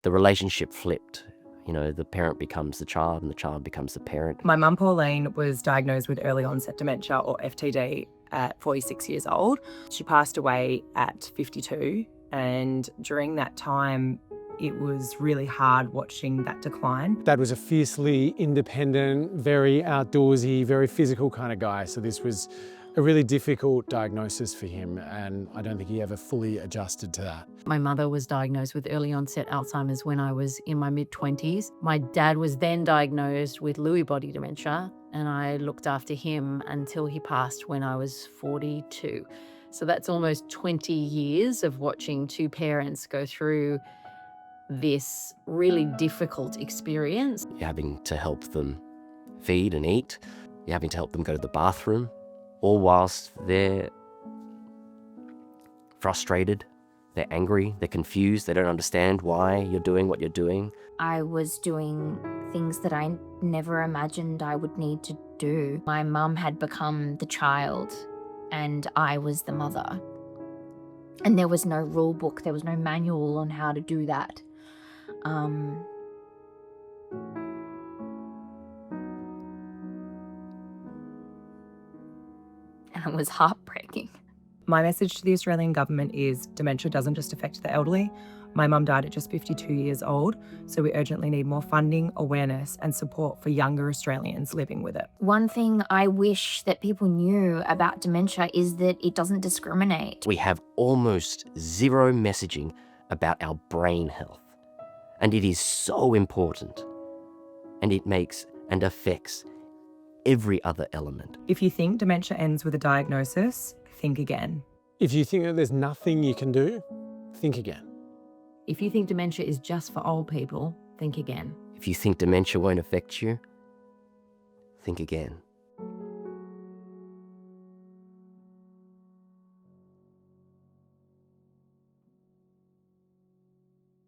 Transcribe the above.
the relationship flipped. You know, the parent becomes the child and the child becomes the parent. My mum, Pauline, was diagnosed with early onset dementia, or FTD, at 46 years old. She passed away at 52, and during that time, it was really hard watching that decline. Dad was a fiercely independent, very outdoorsy, very physical kind of guy. So this was a really difficult diagnosis for him, and I don't think he ever fully adjusted to that. My mother was diagnosed with early onset Alzheimer's when I was in my mid-20s. My dad was then diagnosed with Lewy body dementia, and I looked after him until he passed when I was 42. So that's almost 20 years of watching two parents go through this really difficult experience. You're having to help them feed and eat. You're having to help them go to the bathroom, all whilst they're frustrated, they're angry, they're confused, they don't understand why you're doing what you're doing. I was doing things that I never imagined I would need to do. My mum had become the child and I was the mother. And there was no rule book, there was no manual on how to do that. And it was heartbreaking. My message to the Australian government is dementia doesn't just affect the elderly. My mum died at just 52 years old, so we urgently need more funding, awareness and support for younger Australians living with it. One thing I wish that people knew about dementia is that it doesn't discriminate. We have almost zero messaging about our brain health. And it is so important. And it makes and affects every other element. If you think dementia ends with a diagnosis, think again. If you think that there's nothing you can do, think again. If you think dementia is just for old people, think again. If you think dementia won't affect you, think again.